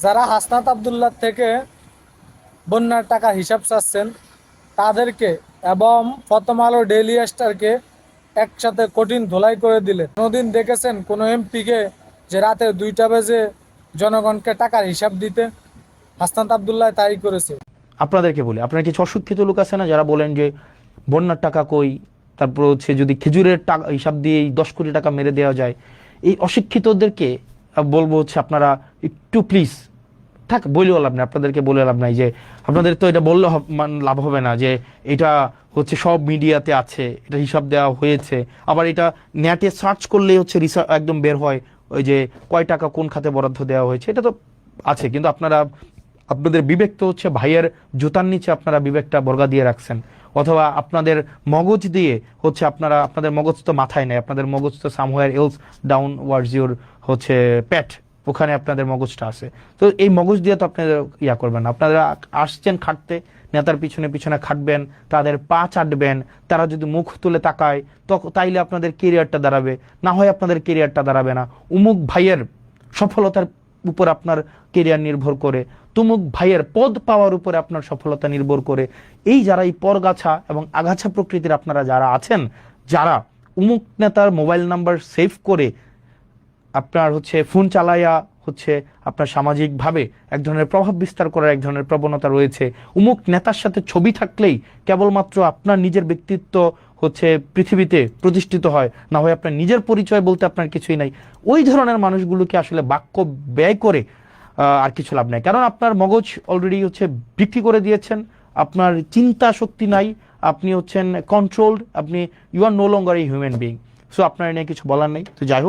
যারা হাসনাত আবদুল্লাহ থেকে বন্যার টাকা হিসাব চাচ্ছেন তাদেরকে এবং প্রথম আলো ডেইলি স্টারকে একসাথে কঠিন ধোলাই করে দিলে। কোনোদিন দেখেছেন কোনো এমপিকে যে রাতে 2টা বাজে জনগণকে টাকার হিসাব দিতে? হাসনাত আবদুল্লাহ তাই করেছে। আপনাদেরকে বলি, আপনার কিছু অশিক্ষিত লোক আছে না যারা বলেন যে বন্যার টাকা কই, তারপর হচ্ছে যদি খেজুরের টাকা হিসাব দিয়ে 10 কোটি টাকা মেরে দেওয়া যায়। এই অশিক্ষিতদেরকে বলবো হচ্ছে আপনারা একটু প্লিজ থাক, বলেও লাভ নাই, আপনাদেরকে বলে লাভ নাই যে আপনাদের তো এটা বললে লাভ হবে না যে এটা হচ্ছে সব মিডিয়াতে আছে, এটা হিসাব দেওয়া হয়েছে। আবার এটা নেটে সার্চ করলে হচ্ছে রিসার্চ একদম বের হয় ওই যে কয় টাকা কোন খাতে বরাদ্দ দেওয়া হয়েছে, এটা তো আছে। কিন্তু আপনারা আপনাদের বিবেক তো হচ্ছে ভাইয়ের জুতার নিচে আপনারা বিবেকটা বর্গা দিয়ে রাখছেন, অথবা আপনাদের মগজ দিয়ে হচ্ছে আপনাদের মগজ তো মাথায় নেই, আপনাদের মগজ তো somewhere else down words your হচ্ছে প্যাট, ওখানে আপনাদের মগজটা আছে। তো এই মগজ দিয়ে তো আপনাদের ইয়া করবেন না। আপনারা আসছেন খাটতে, নেতার পিছনে পিছনে খাটবেন, তাদের পা চাটবেন, তারা যদি মুখ তুলে তাকায় তাইলে আপনাদের কেরিয়ারটা দাঁড়াবে, না হয় আপনাদের কেরিয়ারটা দাঁড়াবে না। উমুক ভাইয়ের সফলতার উপর আপনার কেরিয়ার নির্ভর করে, তুমুক ভাইয়ের পদ পাওয়ার উপরে আপনার সফলতা নির্ভর করে। এই যারা এই পরগাছা এবং আগাছা প্রকৃতির আপনারা যারা আছেন, যারা উমুক নেতার মোবাইল নাম্বার সেভ করে আপনার হচ্ছে ফোন চালাইয়া হচ্ছে আপনার সামাজিকভাবে এক ধরনের প্রভাব বিস্তার করার এক ধরনের প্রবণতা রয়েছে। উমুক নেতার সাথে ছবি থাকলেই কেবলমাত্র আপনার নিজের ব্যক্তিত্ব হচ্ছে পৃথিবীতে প্রতিষ্ঠিত হয়, না হয় আপনার নিজের পরিচয় বলতে আপনার কিছুই নাই। ওই ধরনের মানুষগুলোকে আসলে বাক্য ব্যয় করে আর কিছু লাভ নাই, কারণ আপনার মগজ অলরেডি হচ্ছে বিক্রি করে দিয়েছেন, আপনার চিন্তা শক্তি নাই, আপনি হচ্ছেন কন্ট্রোলড, আপনি you are no longer a human being. So আপনার নিয়ে কিছু বলার নেই। তো যাই হোক।